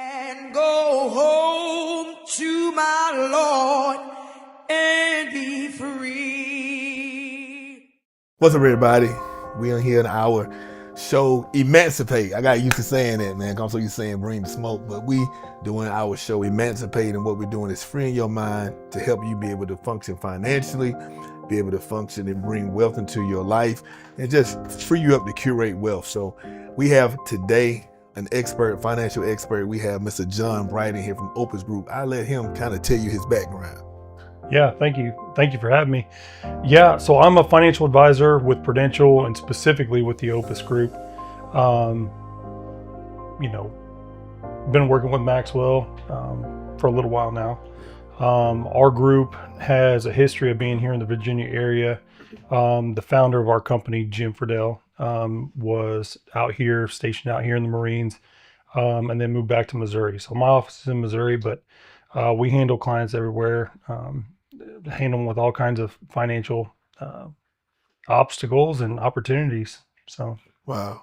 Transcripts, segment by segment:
and go home to my Lord and be free. What's up, everybody? We are here in our show, Emancipate. I got used to saying that, man. I'm so used to saying bring the smoke, but we doing our show, Emancipate, and what we're doing is freeing your mind to help you be able to function financially, be able to function and bring wealth into your life, and just free you up to curate wealth. So we have today an expert, financial expert. We have Mr. John Brighton here from Opus Group. I'll let him kind of tell you his background. Yeah, thank you. Thank you for having me. Yeah, so I'm a financial advisor with Prudential and specifically with the Opus Group. Been working with Maxwell for a little while now. Our group has a history of being here in the Virginia area. The founder of our company, Jim Friedel, was stationed out here in the Marines, and then moved back to Missouri. So my office is in Missouri, but we handle clients everywhere. Handle them with all kinds of financial obstacles and opportunities. So Wow.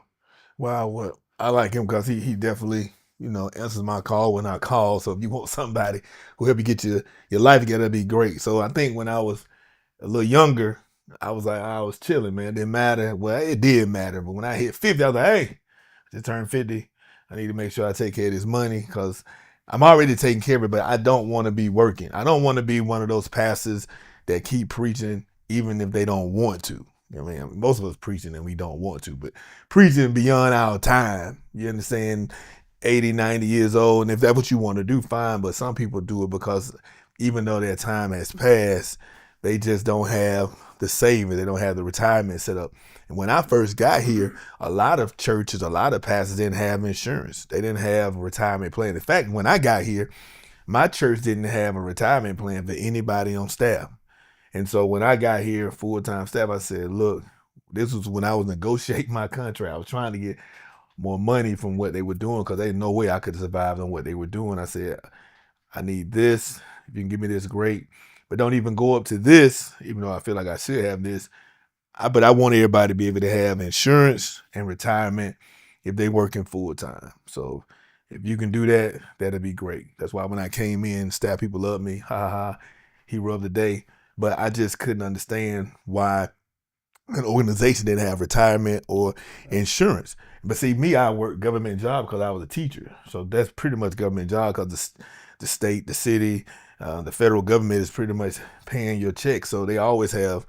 Well, I like him because he definitely, answers my call when I call. So if you want somebody who help you get your life together, that'd be great. So I think when I was a little younger, I was chilling, man. It didn't matter. Well, it did matter. But when I hit 50, I was like, hey, I just turned 50. I need to make sure I take care of this money because I'm already taking care of it, but I don't want to be working. I don't want to be one of those pastors that keep preaching even if they don't want to. You know what I mean? Most of us preaching and we don't want to, but preaching beyond our time. You understand? 80, 90 years old, and if that's what you want to do, fine. But some people do it because even though their time has passed, they just don't have the savings. They don't have the retirement set up. And when I first got here, a lot of churches, a lot of pastors didn't have insurance. They didn't have a retirement plan. In fact, when I got here, my church didn't have a retirement plan for anybody on staff. And so when I got here, full-time staff, I said, look, this was when I was negotiating my contract. I was trying to get more money from what they were doing because there's no way I could survive on what they were doing. I said, I need this. If you can give me this, great. But don't even go up to this, even though I feel like I should have this. But I want everybody to be able to have insurance and retirement if they're working full time. So if you can do that, that'd be great. That's why when I came in, staff people loved me. Ha ha, hero of the day. But I just couldn't understand why an organization didn't have retirement or insurance. But see, me, I worked government job because I was a teacher. So that's pretty much government job because the state, the city, the federal government is pretty much paying your check. So they always have,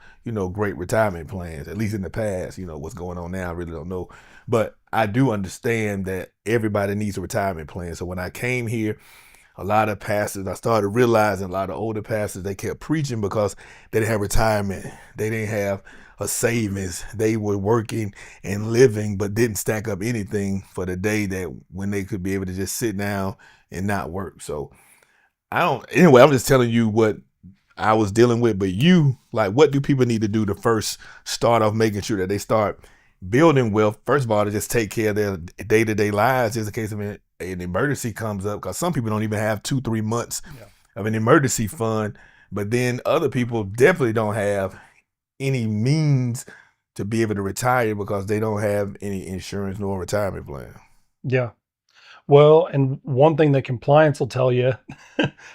great retirement plans, at least in the past. What's going on now, I really don't know. But I do understand that everybody needs a retirement plan. So when I came here, a lot of pastors, I started realizing a lot of older pastors, they kept preaching because they didn't have retirement. They didn't have a savings. They were working and living, but didn't stack up anything for the day that when they could be able to just sit down and not work. So I'm just telling you what I was dealing with, but what do people need to do to first start off making sure that they start building wealth? First of all, to just take care of their day-to-day lives just in case of an emergency comes up, because some people don't even have 2-3 months of an emergency fund, but then other people definitely don't have any means to be able to retire because they don't have any insurance nor retirement plan. yeah. Well, and one thing that compliance will tell you,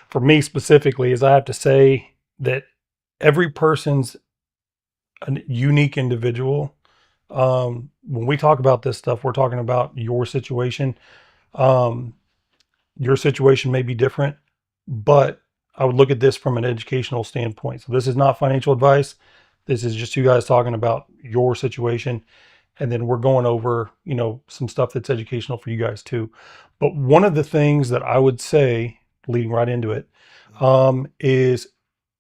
for me specifically, is I have to say that every person's a unique individual. When we talk about this stuff, we're talking about your situation. Your situation may be different, but I would look at this from an educational standpoint. So this is not financial advice. This is just you guys talking about your situation. And then we're going over, some stuff that's educational for you guys too. But one of the things that I would say, leading right into it, is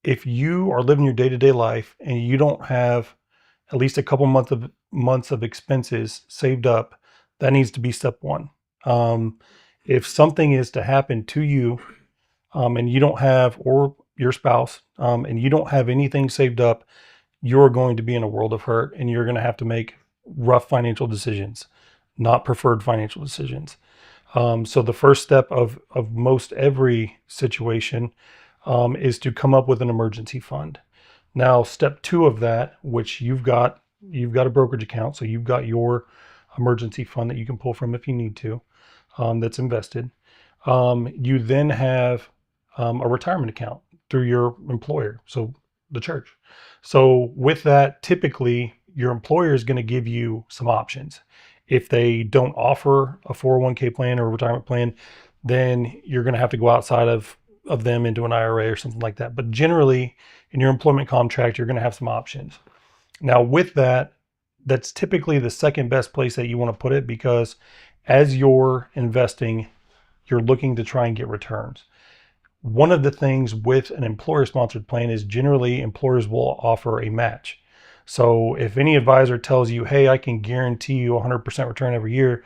if you are living your day-to-day life and you don't have at least a couple months of expenses saved up, that needs to be step one. If something is to happen to you, and you don't have, or your spouse, and you don't have anything saved up, you're going to be in a world of hurt, and you're going to have to make rough financial decisions, not preferred financial decisions. So the first step of most every situation is to come up with an emergency fund. Now, step two of that, which you've got a brokerage account, so you've got your emergency fund that you can pull from if you need to, that's invested. You then have a retirement account through your employer, so the church. So with that, typically your employer is going to give you some options. If they don't offer a 401k plan or a retirement plan, then you're going to have to go outside of them into an IRA or something like that. But generally, in your employment contract, you're going to have some options. Now, with that, that's typically the second best place that you want to put it, because as you're investing, you're looking to try and get returns. One of the things with an employer sponsored plan is generally employers will offer a match. So if any advisor tells you, hey, I can guarantee you 100% return every year,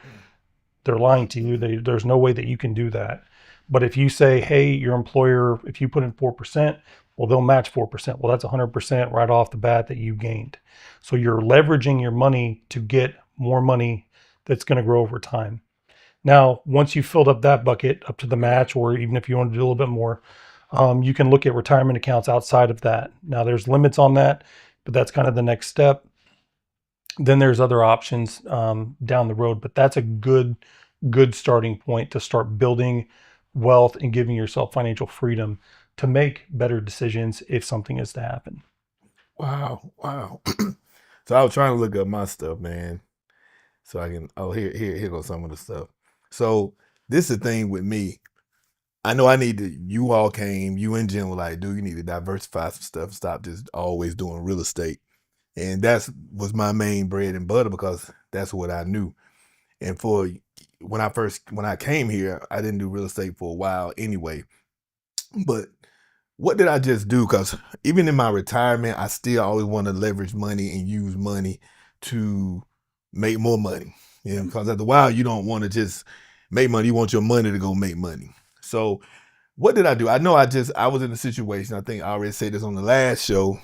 they're lying to you. There's no way that you can do that. But if you say, hey, your employer, if you put in 4%, well, they'll match 4%. Well, that's 100% right off the bat that you gained. So you're leveraging your money to get more money that's going to grow over time. Now, once you've filled up that bucket up to the match, or even if you want to do a little bit more, you can look at retirement accounts outside of that. Now, there's limits on that, but that's kind of the next step. Then there's other options down the road, but that's a good starting point to start building wealth and giving yourself financial freedom to make better decisions if something is to happen. Wow. So I was trying to look up my stuff, man. So I can, here goes some of the stuff. So this is the thing with me. I know I need to, you all came, you and Jim were like, dude, you need to diversify some stuff. Stop just always doing real estate. And that's was my main bread and butter, because that's what I knew. And for when I came here, I didn't do real estate for a while anyway. But what did I just do? Because even in my retirement, I still always want to leverage money and use money to make more money. You know, because after a while, you don't want to just make money. You want your money to go make money. So what did I do? I know I was in a situation, I think I already said this on the last show,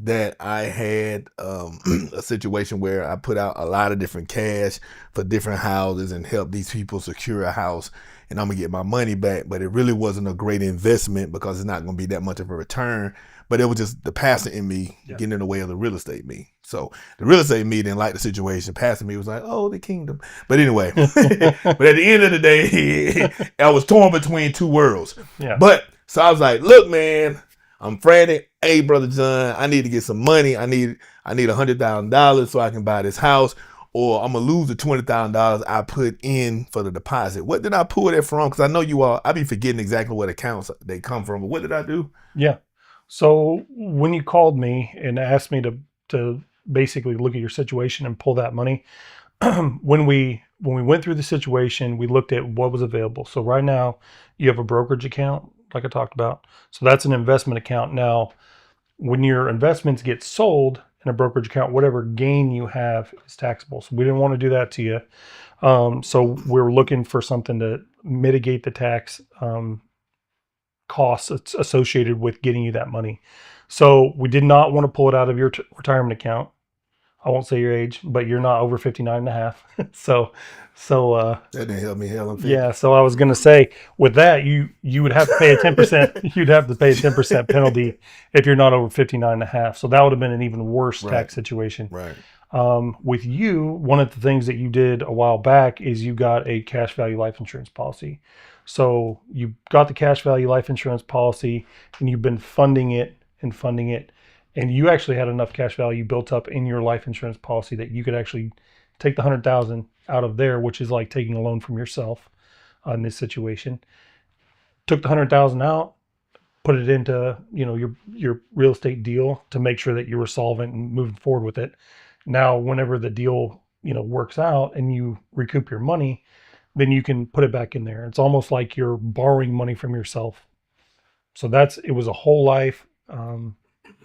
that I had a situation where I put out a lot of different cash for different houses and helped these people secure a house, and I'm gonna get my money back. But it really wasn't a great investment because it's not gonna be that much of a return. But it was just the pastor in me getting in the way of the real estate me. So the real estate me didn't like the situation. Pastor me was like, oh, the kingdom. But anyway, but at the end of the day, I was torn between two worlds. Yeah. But so I was like, look, man, I'm frantic. Hey, Brother John, I need to get some money. I need $100,000 so I can buy this house, or I'm gonna lose the $20,000 I put in for the deposit. What did I pull that from? Because I know you all, I be forgetting exactly what accounts they come from. But what did I do? Yeah. So when you called me and asked me to basically look at your situation and pull that money, when we went through the situation, we looked at what was available. So right now you have a brokerage account, like I talked about. So that's an investment account. Now, when your investments get sold in a brokerage account, whatever gain you have is taxable. So we didn't want to do that to you. So we were looking for something to mitigate the tax costs associated with getting you that money. So we did not want to pull it out of your retirement account. I won't say your age, but you're not over 59 and a half. so that didn't help me. Yeah. So I was going to say, with that, you would have to pay a 10%, you'd have to pay a 10% penalty if you're not over 59 and a half. So that would have been an even worse tax situation. Right. With you, one of the things that you did a while back is you got a cash value life insurance policy. So you got the cash value life insurance policy and you've been funding it. And you actually had enough cash value built up in your life insurance policy that you could actually take the 100,000 out of there, which is like taking a loan from yourself in this situation. Took the 100,000 out, put it into, your real estate deal to make sure that you were solvent and moving forward with it. Now, whenever the deal, works out and you recoup your money, then you can put it back in there. It's almost like you're borrowing money from yourself. So it was a whole life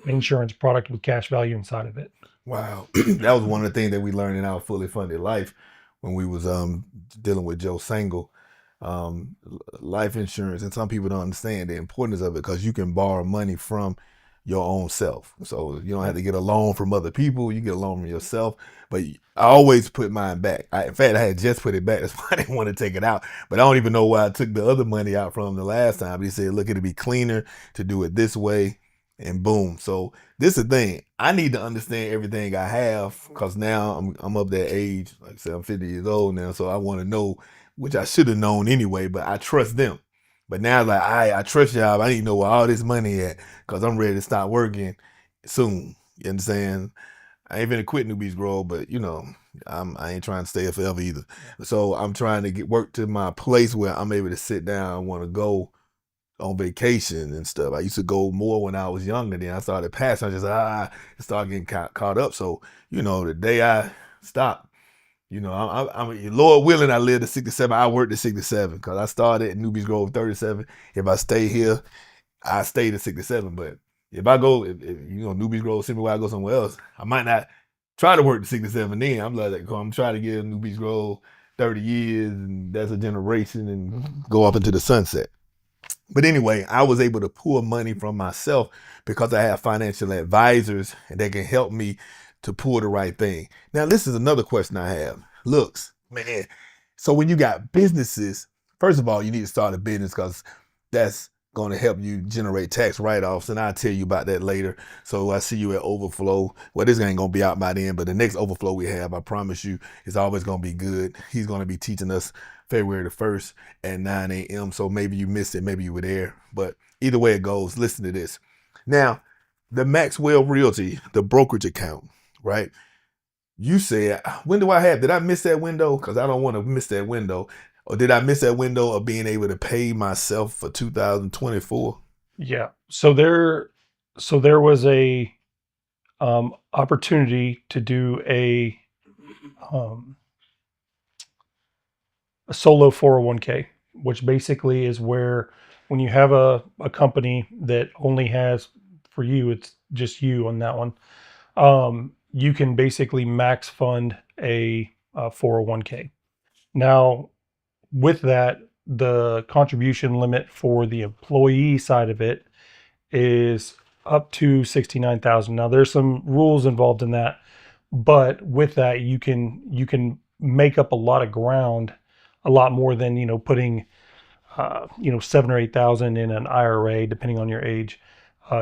insurance product with cash value inside of it. Wow. That was one of the things that we learned in our fully funded life when we was dealing with Joe Sangle. Life insurance, and some people don't understand the importance of it, because you can borrow money from your own self. So you don't have to get a loan from other people. You get a loan from yourself. But I always put mine back. In fact, I had just put it back. That's why I didn't want to take it out. But I don't even know why I took the other money out from him the last time. But he said, look, it'll be cleaner to do it this way. And boom. So this is the thing. I need to understand everything I have, because now I'm up that age. Like I said, I'm 50 years old now. So I want to know which I should have known anyway, but I trust them. But now, like, I trust y'all. I need to know where all this money at because I'm ready to start working soon. You understand? I ain't gonna quit New Beach Grove, but I ain't trying to stay here forever either. So I'm trying to get work to my place where I'm able to sit down and want to go on vacation and stuff. I used to go more when I was younger. Then I started passing. I just started getting caught up. So the day I stopped, I'm Lord willing, I live to 67. I work to 67 because I started at New Beach Grove 37. If I stay here, I stay to 67. But if I go, if New Beach Grove, send me where I go somewhere else, I might not try to work to 67 then. I'm trying to give New Beach Grove 30 years, and that's a generation, and go up into the sunset. But anyway, I was able to pull money from myself because I have financial advisors and they can help me to pull the right thing. Now, this is another question I have. Looks, man. So when you got businesses, first of all, you need to start a business because that's going to help you generate tax write-offs. And I'll tell you about that later. So I see you at Overflow. Well, this ain't going to be out by then, but the next Overflow we have, I promise you, is always going to be good. He's going to be teaching us February the 1st at 9 a.m. So maybe you missed it. Maybe you were there. But either way it goes, listen to this. Now, the Maxwell Realty, the brokerage account, right? You said, when do I have? Did I miss that window? Because I don't want to miss that window. Or did I miss that window of being able to pay myself for 2024? Yeah. So there was a opportunity to do a solo 401k, which basically is where when you have a company that only has, for you, it's just you on that one, you can basically max fund a 401k. Now, with that, the contribution limit for the employee side of it is up to 69,000. Now, there's some rules involved in that, but with that, you can make up a lot of ground, a lot more than putting 7 or 8,000 in an IRA, depending on your age.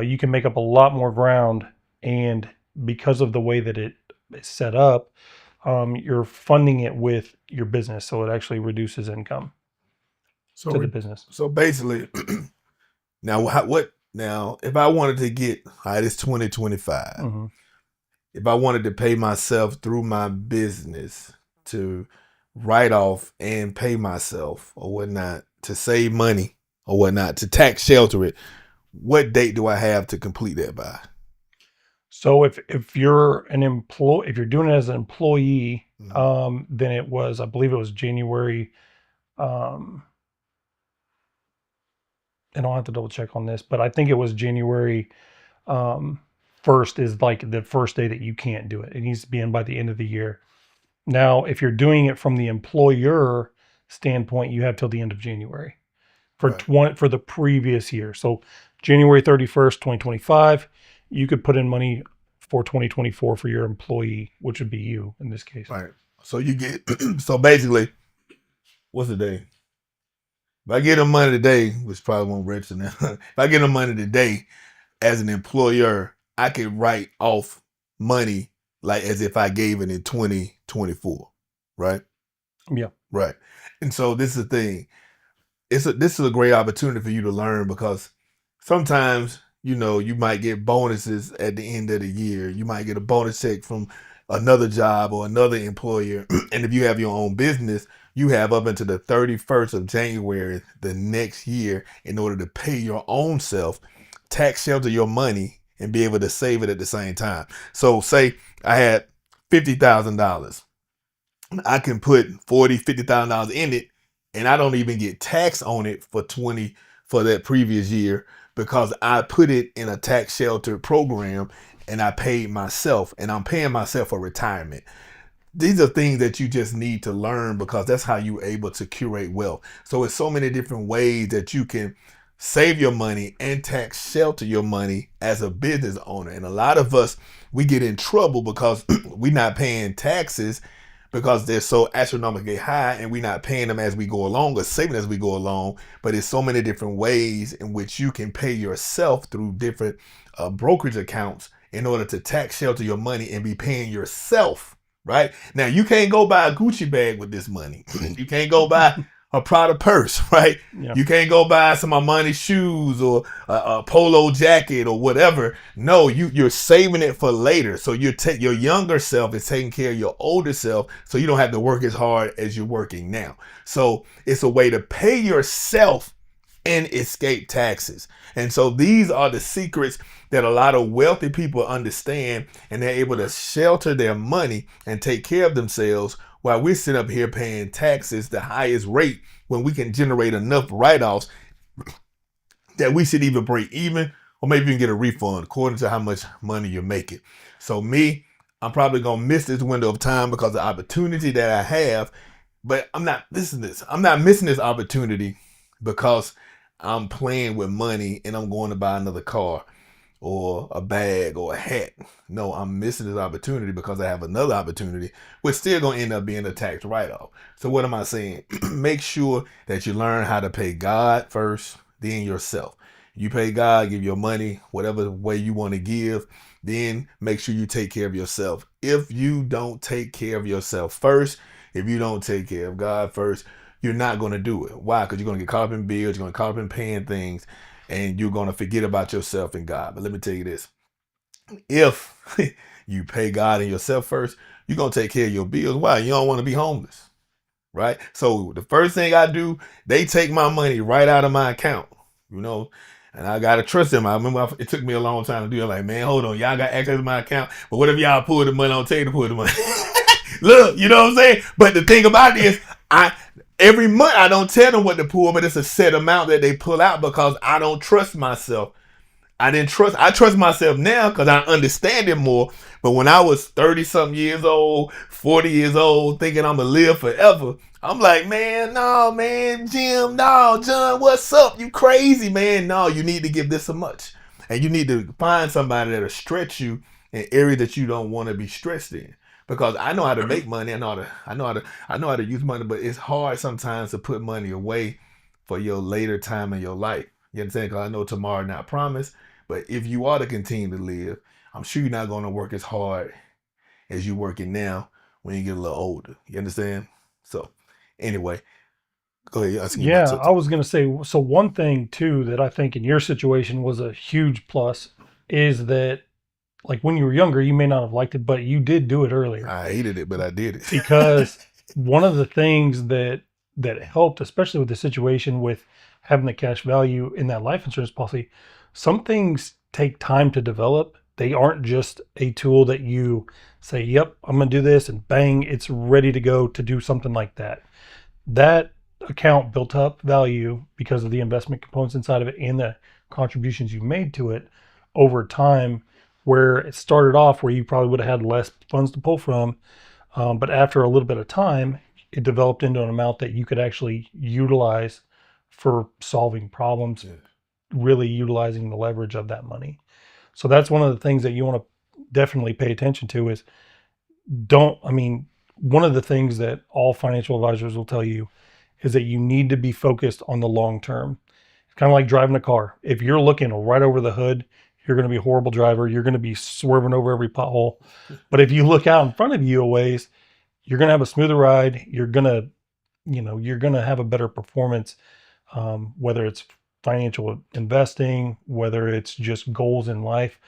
You can make up a lot more ground, and because of the way that it is set up, you're funding it with your business, so it actually reduces income to the business. So basically, now what? Now, if I wanted to get, all right, it's 2025. Mm-hmm. If I wanted to pay myself through my business to write off and pay myself or whatnot, to save money or whatnot, to tax shelter it, what date do I have to complete that by? So if you're an employee, if you're doing it as an employee, then I believe it was January. And I'll have to double check on this, but I think it was January 1st is like the first day that you can't do it. It needs to be in by the end of the year. Now, if you're doing it from the employer standpoint, you have till the end of January for the previous year. So January 31st, 2025, you could put in money for 2024 for your employee, which would be you in this case. Right. So you get, so basically, what's the day? If I get them money today, which probably won't register now, if I get them money today as an employer, I can write off money like as if I gave it in 2024, right? Yeah. Right. And so this is the thing. This is a great opportunity for you to learn because sometimes, you might get bonuses at the end of the year. You might get a bonus check from another job or another employer. And if you have your own business, you have up until the 31st of January the next year in order to pay your own self, tax shelter your money, and be able to save it at the same time. So say I had $50,000. I can put $50,000 in it, and I don't even get tax on it for that previous year because I put it in a tax shelter program and I paid myself, and I'm paying myself for retirement. These are things that you just need to learn because that's how you're able to curate wealth. So it's so many different ways that you can save your money and tax shelter your money as a business owner. And a lot of us, we get in trouble because we're not paying taxes because they're so astronomically high and we're not paying them as we go along or saving as we go along. But there's so many different ways in which you can pay yourself through different brokerage accounts in order to tax shelter your money and be paying yourself right? Now, you can't go buy a Gucci bag with this money. You can't go buy a Prada purse, right? Yeah. You can't go buy some Armani shoes or a polo jacket or whatever. No, you're saving it for later. So your younger self is taking care of your older self, so you don't have to work as hard as you're working now. So it's a way to pay yourself and escape taxes. And so these are the secrets that a lot of wealthy people understand, and they're able to shelter their money and take care of themselves while we're sitting up here paying taxes the highest rate when we can generate enough write-offs that we should even break even or maybe even get a refund according to how much money you're making. So I'm probably going to miss this window of time because of the opportunity that I have, but I'm not missing this. I'm not missing this opportunity because I'm playing with money and I'm going to buy another car or a bag or a hat. No, I'm missing this opportunity because I have another opportunity, which still going to end up being a tax write-off. So what am I saying? Make sure that you learn how to pay God first, then yourself. You pay God, give your money, whatever way you want to give, then make sure you take care of yourself. If you don't take care of yourself first, if you don't take care of God first, you're not going to do it. Why? Because you're going to get caught up in bills, you're going to get caught up in paying things, and you're going to forget about yourself and God. But let me tell you this. If you pay God and yourself first, you're going to take care of your bills. Why? You don't want to be homeless, right? So the first thing I do, they take my money right out of my account, and I got to trust them. I remember it took me a long time to do it. Like, man, hold on. Y'all got access to my account. But what if y'all pull the money? I'll tell you to pull the money. Look, you know what I'm saying? But the thing about it is, every month I don't tell them what to pull, but it's a set amount that they pull out because I don't trust myself. I trust myself now because I understand it more. But when I was 30 something years old, 40 years old, thinking I'm going to live forever, I'm like, man, no, man, Jim, no, John, what's up? You crazy, man. No, you need to give this a much. And you need to find somebody that'll stretch you in areas that you don't want to be stretched in. Because I know how to make money, I know how to use money, but it's hard sometimes to put money away for your later time in your life. You understand? Because I know tomorrow not promised, but if you are to continue to live, I'm sure you're not going to work as hard as you're working now when you get a little older. You understand? So, anyway, go ahead. Yeah, I was going to say, so one thing too that I think in your situation was a huge plus is that, like, when you were younger, you may not have liked it, but you did do it earlier. I hated it, but I did it. Because one of the things that helped, especially with the situation with having the cash value in that life insurance policy, some things take time to develop. They aren't just a tool that you say, yep, I'm going to do this, and bang, it's ready to go to do something like that. That account built up value because of the investment components inside of it and the contributions you made to it over time, where it started off where you probably would have had less funds to pull from. But after a little bit of time, it developed into an amount that you could actually utilize for solving problems, really utilizing the leverage of that money. So that's one of the things that you want to definitely pay attention to is one of the things that all financial advisors will tell you is that you need to be focused on the long term. It's kind of like driving a car. If you're looking right over the hood, you're going to be a horrible driver. You're going to be swerving over every pothole. But if you look out in front of you a ways, you're going to have a smoother ride. You're going to have a better performance, whether it's financial investing, whether it's just goals in life.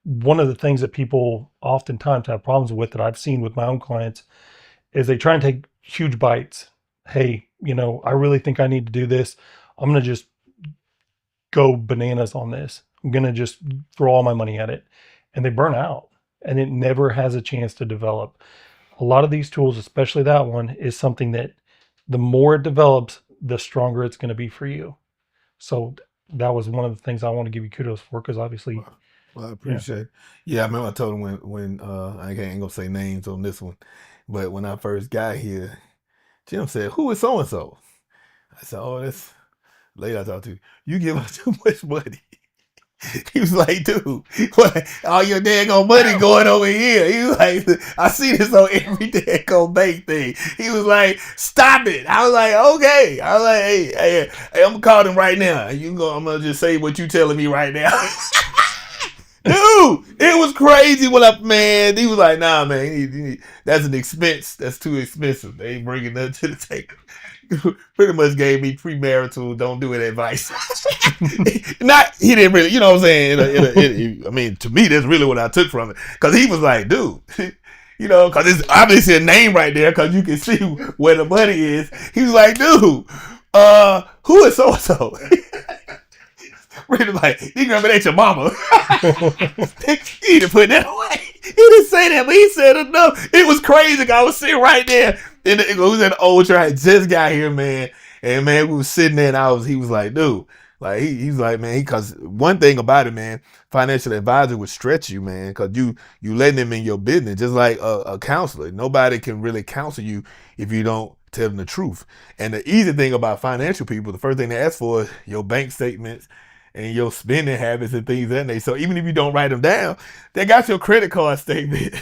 One of the things that people oftentimes have problems with that I've seen with my own clients is they try and take huge bites. Hey, I really think I need to do this. I'm going to just go bananas on this. I'm going to just throw all my money at it. And they burn out and it never has a chance to develop. A lot of these tools, especially that one, is something that the more it develops, the stronger it's going to be for you. So that was one of the things I want to give you kudos for, because obviously. Well, I appreciate it. Yeah, I remember I told him when I ain't gonna say names on this one, but when I first got here, Jim said, "Who is so and so?" I said, "Oh, that's lady I talked to. You give us too much money." He was like, "Dude, what? All your daggone money going over here." He was like, "I see this on every daggone bank thing." He was like, "Stop it." I was like, "Okay." I was like, "Hey, I'm gonna call him right now. I'm gonna just say what you telling me right now." Dude, it was crazy when he was like, nah, man, that's an expense. That's too expensive. They ain't bringing nothing to the table. Pretty much gave me premarital, don't do it advice. Not, he didn't really, you know what I'm saying? I mean, to me, that's really what I took from it. Because he was like, dude, you know, because it's obviously a name right there because you can see where the money is. He was like, dude, who is so-and-so? Really like, you remember that's your mama. He didn't put that away. He didn't say that, but he said enough. It was crazy. I was sitting right there. It was an old train. Just got here, man. And man, we was sitting there and he was like, dude. Like he's like, man, because one thing about it, man, financial advisor would stretch you, man, because you letting them in your business, just like a counselor. Nobody can really counsel you if you don't tell them the truth. And the easy thing about financial people, the first thing they ask for is your bank statements and your spending habits and things that nature. So even if you don't write them down, they got your credit card statement.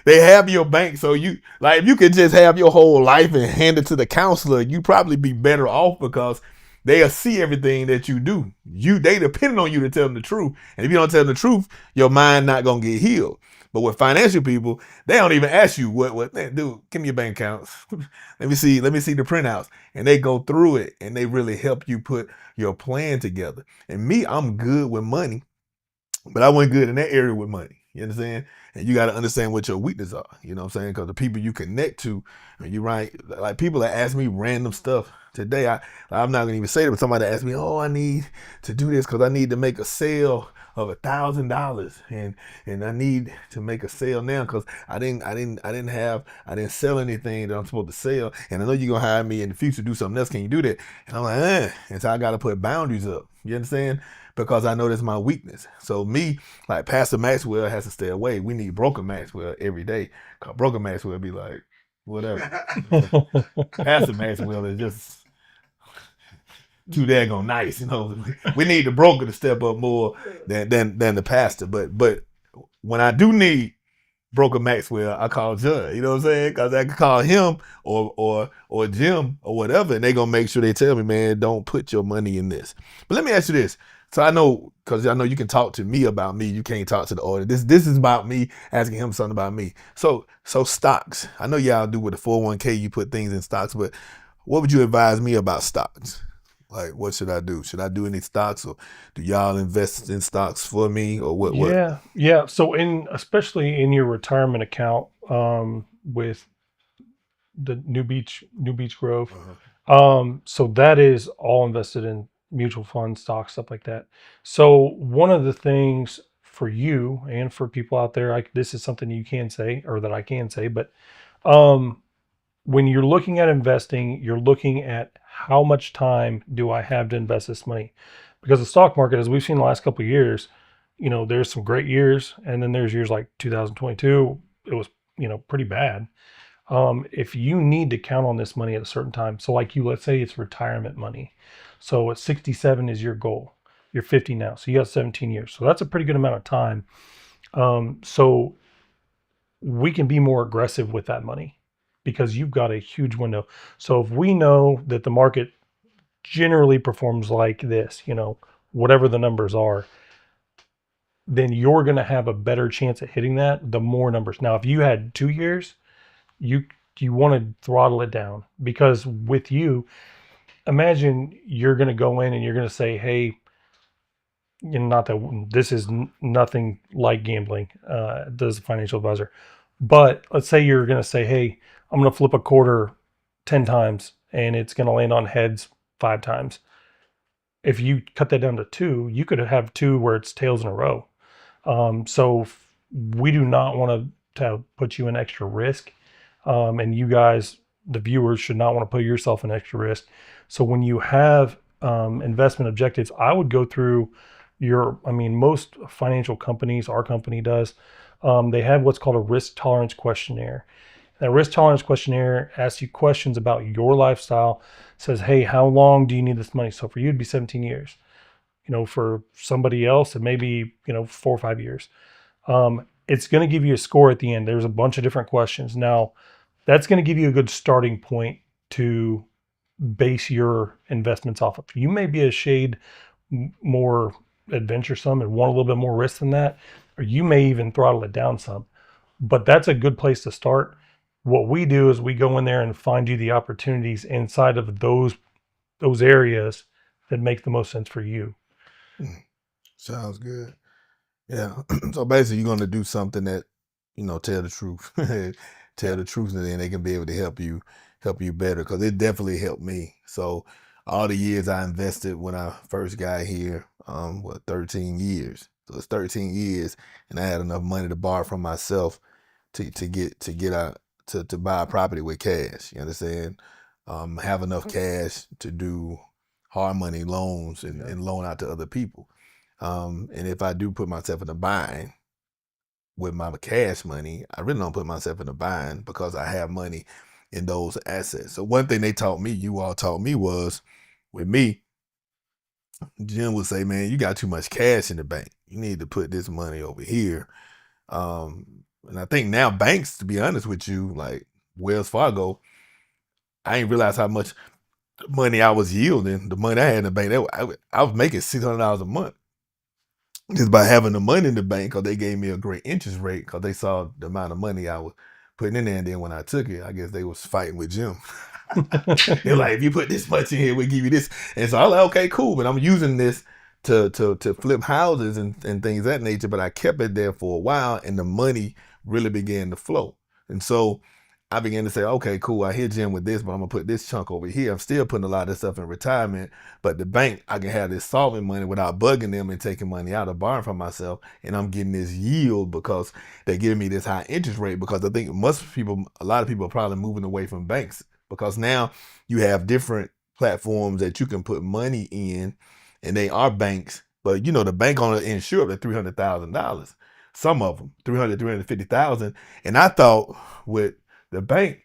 They have your bank. So if you could just have your whole life and hand it to the counselor, you probably be better off because they'll see everything that you do. They depend on you to tell them the truth. And if you don't tell them the truth, your mind not gonna get healed. But with financial people, they don't even ask you what dude, give me your bank accounts. let me see the printouts. And they go through it and they really help you put your plan together. And me, I'm good with money, but I wasn't good in that area with money. You understand? And you got to understand what your weaknesses are. You know what I'm saying? Because the people you connect to, when you right, like people that ask me random stuff today, I'm not gonna even say it, but somebody asked me, oh, I need to do this because I need to make a sale of $1,000 and I need to make a sale now because I didn't sell anything that I'm supposed to sell, and I know you're gonna hire me in the future to do something else. Can you do that? And I'm like, and so I got to put boundaries up. You understand? Because I know that's my weakness. So me, like Pastor Maxwell has to stay away. We need Broker Maxwell every day. Cause Broker Maxwell be like, whatever. Pastor Maxwell is just too daggone nice, you know. We need the broker to step up more than the pastor. But when I do need Broker Maxwell, I call Judd. You know what I'm saying? Because I can call him or Jim or whatever, and they gonna make sure they tell me, man, don't put your money in this. But let me ask you this. So I know, because I know you can talk to me about me, you can't talk to the audience. This is about me asking him something about me. So stocks. I know y'all do with the 401k, you put things in stocks, but what would you advise me about stocks? Like, what should I do? Should I do any stocks, or do y'all invest in stocks for me, or what? Yeah. So especially in your retirement account, with the New Beach Grove, so that is all invested in mutual funds, stocks, stuff like that. So one of the things for you and for people out there, this is something you can say, or that I can say, but when you're looking at investing, you're looking at how much time do I have to invest this money? Because the stock market, as we've seen the last couple of years, there's some great years, and then there's years like 2022. It was, pretty bad. If you need to count on this money at a certain time, so like let's say it's retirement money. So at 67 is your goal. You're 50 now, so you got 17 years. So that's a pretty good amount of time. So we can be more aggressive with that money because you've got a huge window. So if we know that the market generally performs like this, whatever the numbers are, then you're going to have a better chance at hitting that the more numbers. Now, if you had 2 years, you want to throttle it down, because with you, imagine you're going to go in and you're going to say, hey, not that this is nothing like gambling, does a financial advisor, but let's say you're going to say, hey, I'm going to flip a quarter 10 times and it's going to land on heads 5 times. If you cut that down to 2, you could have 2 where it's tails in a row. So we do not want to put you in extra risk. And you guys, the viewers, should not want to put yourself in extra risk. So when you have investment objectives, I would go through most financial companies, our company does, they have what's called a risk tolerance questionnaire. That risk tolerance questionnaire asks you questions about your lifestyle, says, hey, how long do you need this money? So for you, it'd be 17 years. For somebody else, it may be, 4 or 5 years. It's going to give you a score at the end. There's a bunch of different questions. Now, that's going to give you a good starting point to base your investments off of. You may be a shade more adventuresome and want a little bit more risk than that. or you may even throttle it down some. But that's a good place to start. What we do is we go in there and find you the opportunities inside of those areas that make the most sense for you. Sounds good. Yeah. So basically, you're going to do something that, tell the truth, tell the truth, and then they can be able to help you better. Because it definitely helped me. So all the years I invested when I first got here, 13 years. So it's 13 years, and I had enough money to borrow from myself to get out to buy a property with cash. You understand? Have enough cash to do hard money loans and loan out to other people. And if I do put myself in a bind with my cash money, I really don't put myself in a bind because I have money in those assets. So one thing you all taught me was, with me, Jim would say, man, you got too much cash in the bank. You need to put this money over here. And I think now banks, to be honest with you, like Wells Fargo, I didn't realize how much money I was yielding. The money I had in the bank, I was making $600 a month just by having the money in the bank, because they gave me a great interest rate because they saw the amount of money I was putting in there. And then when I took it, I guess they was fighting with Jim. They're like, if you put this much in here, we'll give you this. And so I was like, okay, cool. But I'm using this to flip houses and things of that nature. But I kept it there for a while, and the money really began to flow. And so I began to say, okay, cool, I hit Jim with this, but I'm gonna put this chunk over here. I'm still putting a lot of this stuff in retirement, but the bank, I can have this solvent money without bugging them and taking money out or borrowing from myself, and I'm getting this yield because they're giving me this high interest rate. Because I think a lot of people are probably moving away from banks, because now you have different platforms that you can put money in, and they are banks, but the bank only insure up to $300,000. Some of them, 350,000. And I thought with the bank,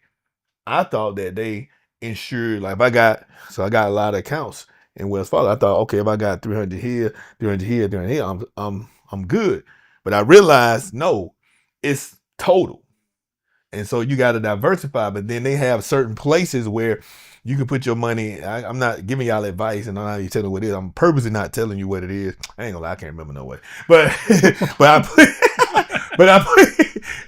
I thought that they insured, like if I got a lot of accounts in Wells Fargo. I thought, okay, if I got 300 here, 300 here, 300 here, I'm good. But I realized, no, it's total. And so you got to diversify. But then they have certain places where you can put your money. I'm not giving y'all advice, and I'm not even telling you what it is. I'm purposely not telling you what it is. I ain't gonna lie, I can't remember no way. But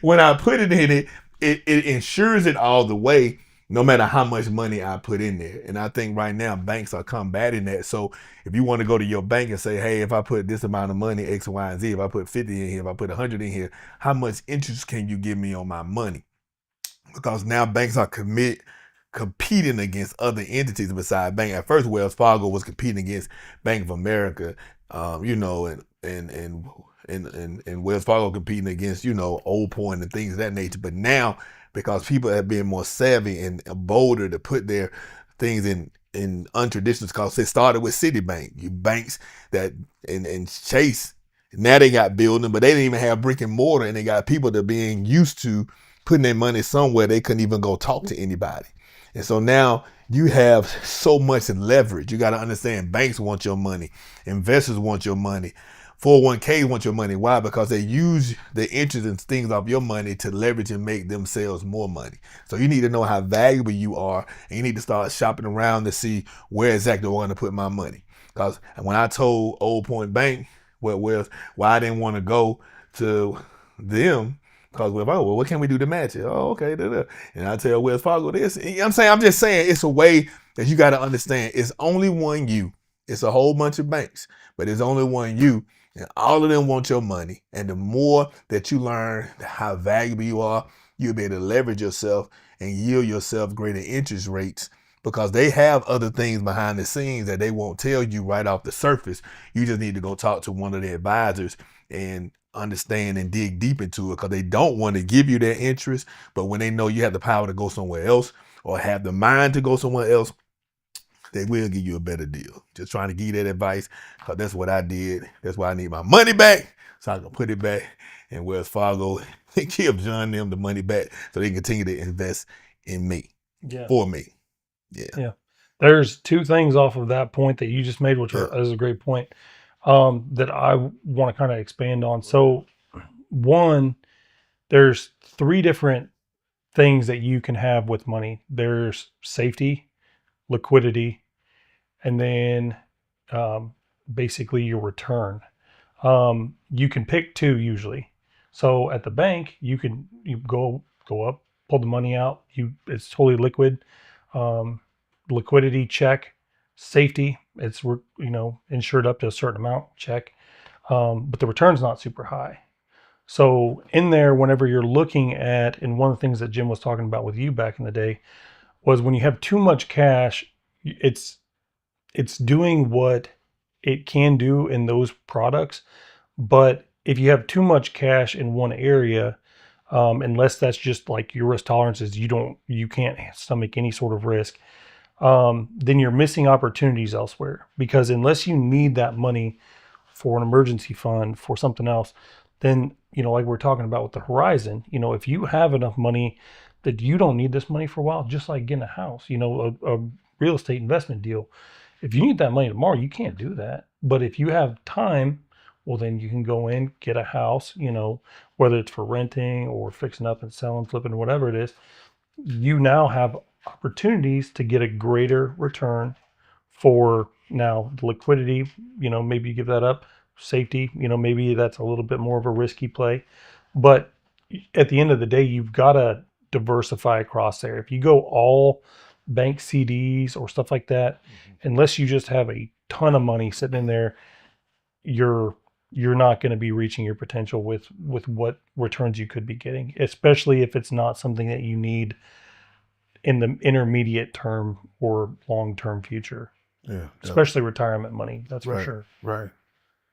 when I put it in it, it insures it all the way, no matter how much money I put in there. And I think right now banks are combating that. So if you want to go to your bank and say, hey, if I put this amount of money, X, Y, and Z, if I put 50 in here, if I put 100 in here, how much interest can you give me on my money? Because now banks are competing against other entities besides bank. At first, Wells Fargo was competing against Bank of America, and Wells Fargo competing against, Old Point and things of that nature. But now, because people have been more savvy and bolder to put their things in untraditional, because it started with Citibank, banks that and Chase. Now they got building, but they didn't even have brick and mortar, and they got people that are being used to putting their money somewhere they couldn't even go talk to anybody. And so now you have so much leverage. You got to understand, banks want your money, investors want your money, 401ks want your money. Why? Because they use the interest and things off your money to leverage and make themselves more money. So you need to know how valuable you are, and you need to start shopping around to see where exactly I want to put my money. Because when I told Old Point Bank why I didn't want to go to them, because what can we do to match it? Oh, okay. And I tell Wells Fargo this. I'm just saying it's a way that you got to understand. It's only one you. It's a whole bunch of banks, but it's only one you. And all of them want your money. And the more that you learn how valuable you are, you'll be able to leverage yourself and yield yourself greater interest rates, because they have other things behind the scenes that they won't tell you right off the surface. You just need to go talk to one of their advisors and understand and dig deep into it, because they don't want to give you their interest. But when they know you have the power to go somewhere else or have the mind to go somewhere else, they will give you a better deal. Just trying to give you that advice, because that's what I did. That's why I need my money back, so I can put it back in Wells Fargo and give John them the money back so they can continue to invest in me, for me. Yeah. There's two things off of that point that you just made, which is a great point, that I want to kind of expand on. So one, there's three different things that you can have with money. There's safety, liquidity, and then basically your return. you can pick two usually. So at the bank, you go up, pull the money out. It's totally liquid. Um, Liquidity check, safety. It's insured up to a certain amount check, but the return's not super high. So in there, whenever you're looking at, and one of the things that Jim was talking about with you back in the day was when you have too much cash, it's doing what it can do in those products. But if you have too much cash in one area, unless that's just like your risk tolerances, you can't stomach any sort of risk. Then you're missing opportunities elsewhere, because unless you need that money for an emergency fund, for something else, then, like we're talking about with the horizon, if you have enough money that you don't need this money for a while, just like getting a house, a real estate investment deal. If you need that money tomorrow, you can't do that. But if you have time, well, then you can go in, get a house, whether it's for renting or fixing up and selling, flipping, whatever it is. You now have opportunities to get a greater return for now the liquidity. Maybe you give that up. Safety, maybe that's a little bit more of a risky play. But at the end of the day, you've got to diversify across there. If you go all bank CDs or stuff like that, unless you just have a ton of money sitting in there, you're not going to be reaching your potential with what returns you could be getting, especially if it's not something that you need in the intermediate term or long-term future. Yeah. Especially retirement money, that's for sure. Right.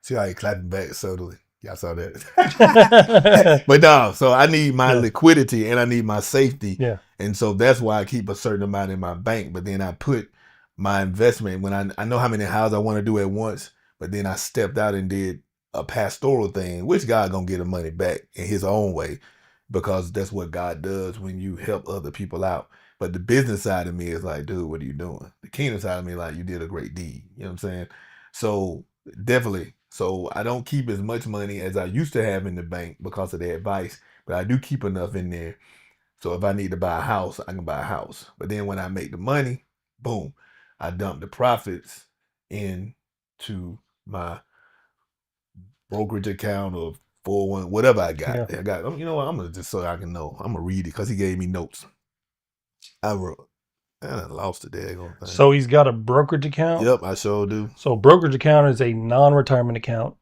See how he clapping back subtly. Y'all saw that. But no, so I need my liquidity and I need my safety. Yeah. And so that's why I keep a certain amount in my bank. But then I put my investment when I know how many houses I want to do at once. But then I stepped out and did a pastoral thing, which God gonna get the money back in his own way, because that's what God does when you help other people out. But the business side of me is like, dude, what are you doing? The kingdom side of me, like, you did a great deed. You know what I'm saying? So definitely. So I don't keep as much money as I used to have in the bank because of the advice, but I do keep enough in there. So if I need to buy a house, I can buy a house. But then when I make the money, boom, I dump the profits into my brokerage account or 401, whatever I got. Yeah. I got. You know what? I'm gonna just so I can know. I'm gonna read it because he gave me notes. I wrote. I lost the daggone thing. So he's got a brokerage account. Yep, I sure do. So brokerage account is a non-retirement account.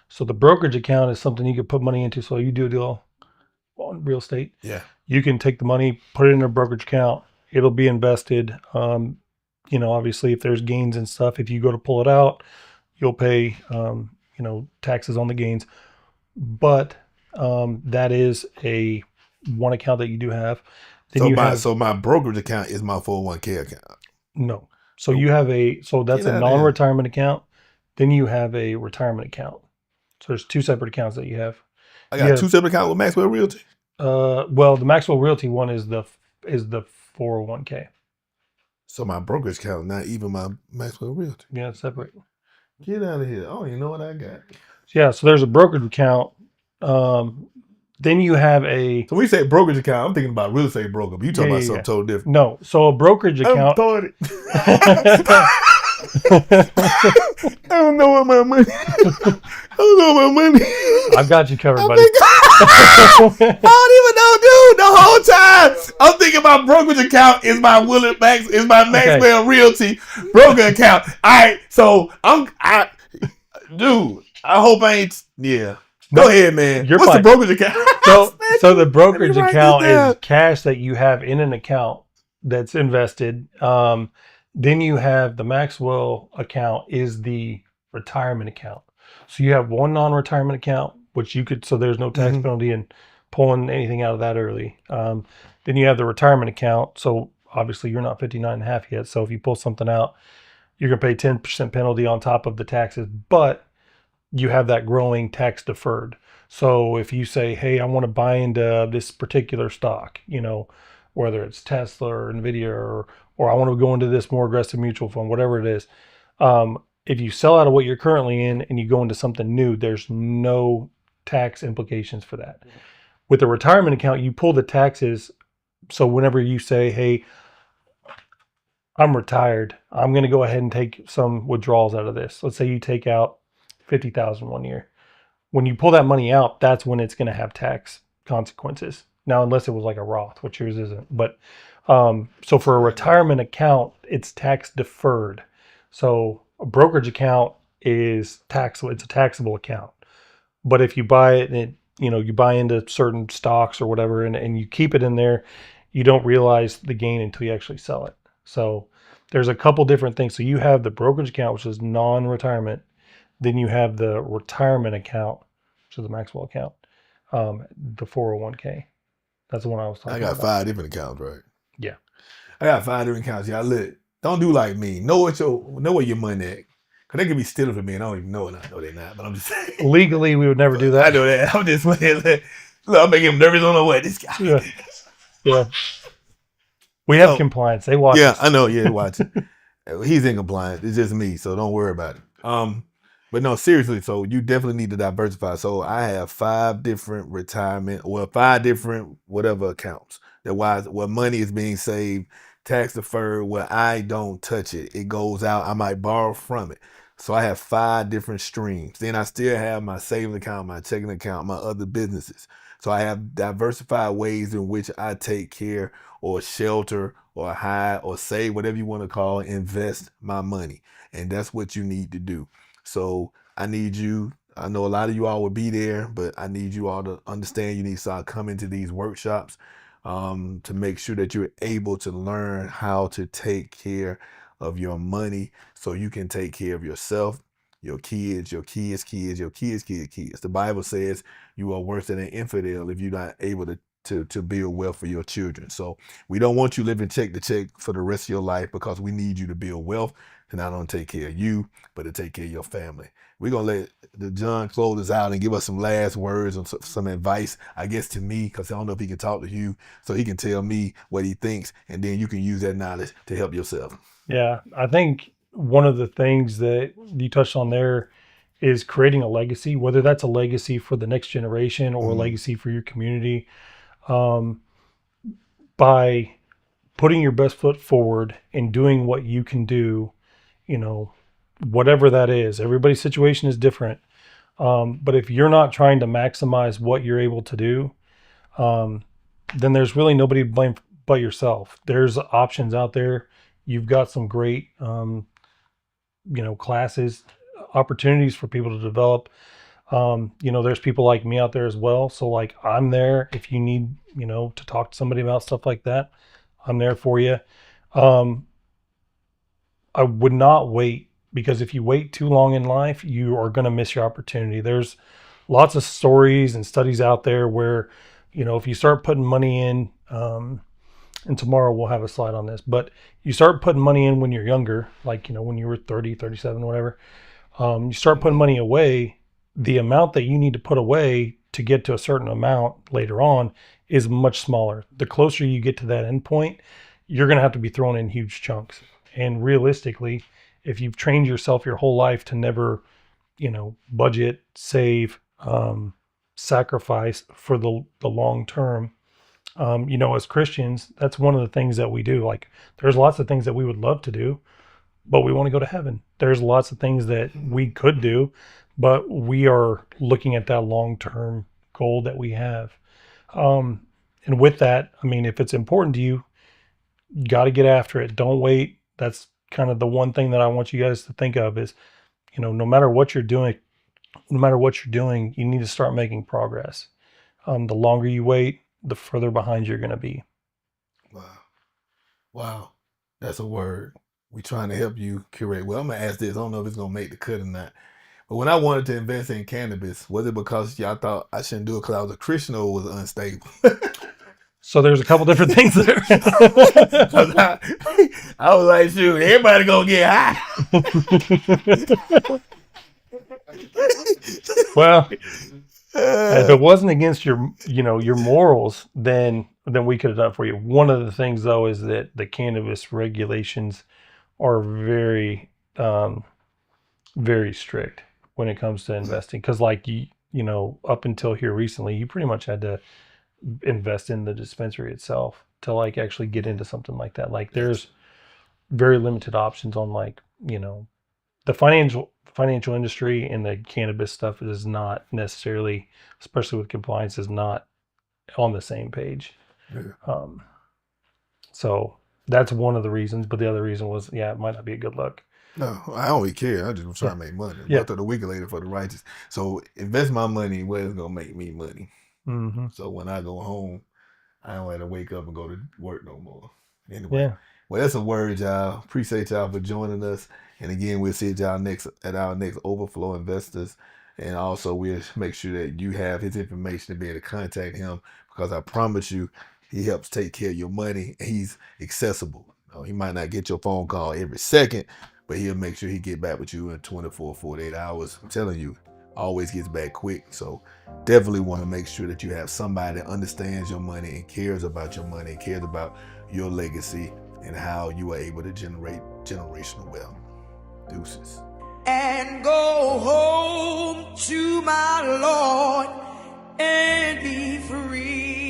So the brokerage account is something you could put money into. So you do a deal on real estate. Yeah. You can take the money, put it in a brokerage account. It'll be invested. Obviously, if there's gains and stuff, if you go to pull it out, you'll pay, taxes on the gains. But that is a one account that you do have. Then so my brokerage account is my 401k account. No. So you have that's a non-retirement account. Then you have a retirement account. So there's two separate accounts that you have. I got two separate accounts with Maxwell Realty. Well, the Maxwell Realty one is the 401k. So my brokerage account, not even my Maxwell Realty. Yeah, it's separate. Get out of here. I don't even know what I got. Yeah, so there's a brokerage account. Then you have a... So when you say brokerage account, I'm thinking about real estate broker, but you talking about something totally different. No, so a brokerage account... I don't know what my money... I've got you covered, buddy. I don't even know, dude. The whole time I'm thinking my brokerage account is my Maxwell Realty broker account. All right, so dude, I hope I ain't... Yeah. Go ahead, man. What's the brokerage account? So the brokerage account is cash that you have in an account that's invested. Then you have the Maxwell account is the retirement account. So you have one non-retirement account, which you could, so there's no tax penalty in pulling anything out of that early. Then you have the retirement account. So obviously you're not 59 and a half yet. So if you pull something out, you're going to pay 10% penalty on top of the taxes, but you have that growing tax deferred. So if you say, hey, I want to buy into this particular stock, whether it's Tesla or Nvidia or I want to go into this more aggressive mutual fund, whatever it is. If you sell out of what you're currently in and you go into something new, there's no tax implications for that. With the retirement account, you pull the taxes. So whenever you say, hey, I'm retired, I'm going to go ahead and take some withdrawals out of this. Let's say you take out $50,000 one year. when you pull that money out, that's when it's going to have tax consequences. Now, unless it was like a Roth, which yours isn't. But so for a retirement account, it's tax deferred. So a brokerage account is taxable. It's a taxable account. But if you buy it and you buy into certain stocks or whatever, and you keep it in there, you don't realize the gain until you actually sell it. So there's a couple different things. So you have the brokerage account, which is non-retirement. Then you have the retirement account, which is the Maxwell account, the 401k. That's the one I was talking about. I got 5 different accounts, right? Yeah. I got 5 different accounts. Y'all look, don't do like me. Know where your money at. Cause they could be stealing from me and I don't even know it. I know they're not, but I'm just saying. Legally, we would never do that. I know that. I'm just saying. Look, I'm making him nervous on the way. This guy. Yeah. We have compliance. They watch us. I know. Yeah, watch it. He's in compliance. It's just me, so don't worry about it. But no, seriously. So you definitely need to diversify. So I have 5 different 5 different whatever accounts. Where money is being saved, tax deferred, where I don't touch it. It goes out. I might borrow from it. So I have 5 different streams. Then I still have my savings account, my checking account, my other businesses. So I have diversified ways in which I take care or shelter or hide or save, whatever you want to call it, invest my money. And that's what you need to do. So I need you. I know a lot of you all will be there, but I need you all to understand you need to start coming to these workshops to make sure that you're able to learn how to take care of your money so you can take care of yourself, your kids, your kids' kids, your kids' kids' kids. The Bible says you are worse than an infidel if you're not able to build wealth for your children. So we don't want you living check to check for the rest of your life because we need you to build wealth to not only take care of you, but to take care of your family. We're going to let the John close us out and give us some last words and some advice, I guess, to me, because I don't know if he can talk to you, so he can tell me what he thinks, and then you can use that knowledge to help yourself. Yeah, I think one of the things that you touched on there is creating a legacy, whether that's a legacy for the next generation or a legacy for your community. By putting your best foot forward and doing what you can do, whatever that is. Everybody's situation is different. But if you're not trying to maximize what you're able to do, then there's really nobody to blame but yourself. There's options out there. You've got some great, classes, opportunities for people to develop. There's people like me out there as well. So like I'm there if you need, to talk to somebody about stuff like that. I'm there for you. I would not wait, because if you wait too long in life, you are going to miss your opportunity. There's lots of stories and studies out there where, if you start putting money in, and tomorrow we'll have a slide on this, but you start putting money in when you're younger, like, when you were 30, 37, whatever, you start putting money away, the amount that you need to put away to get to a certain amount later on is much smaller. The closer you get to that end point, you're going to have to be thrown in huge chunks. And realistically, if you've trained yourself your whole life to never, budget, save, sacrifice for the long term, as Christians, that's one of the things that we do. Like, there's lots of things that we would love to do, but we want to go to heaven. There's lots of things that we could do, but we are looking at that long-term goal that we have. And with that, if it's important to you, you got to get after it. Don't wait. That's kind of the one thing that I want you guys to think of is, no matter what you're doing, you need to start making progress. The longer you wait, the further behind you're going to be. Wow. That's a word. We're trying to help you curate. Well, I'm going to ask this. I don't know if it's going to make the cut or not. But when I wanted to invest in cannabis, was it because y'all thought I shouldn't do it because I was a Christian or was unstable? So there's a couple different things there. I was like, shoot, everybody going to get high. Well, if it wasn't against your morals, then we could have done it for you. One of the things, though, is that the cannabis regulations are very, very strict when it comes to investing. Because, like, up until here recently, you pretty much had to invest in the dispensary itself to, like, actually get into something like that. Like, there's very limited options on, like, the financial industry and the cannabis stuff is not necessarily, especially with compliance, is not on the same page. Yeah. So that's one of the reasons. But the other reason was, it might not be a good look. No, I don't really care. I just was trying to make money. Yeah. Wealth of the wicked later for the righteous. So invest my money where it's gonna make me money. Mm-hmm. So when I go home, I don't have to wake up and go to work no more. Anyway, Yeah. well, that's a word, y'all. Appreciate y'all for joining us. And again, we'll see y'all at our next Overflow Investors. And also, we'll make sure that you have his information to be able to contact him, because I promise you, he helps take care of your money. He's accessible. He might not get your phone call every second, but he'll make sure he get back with you in 24, 48 hours. I'm telling you, always gets back quick. So definitely want to make sure that you have somebody that understands your money and cares about your money, and cares about your legacy and how you are able to generate generational wealth. Deuces. And go home to my Lord and be free.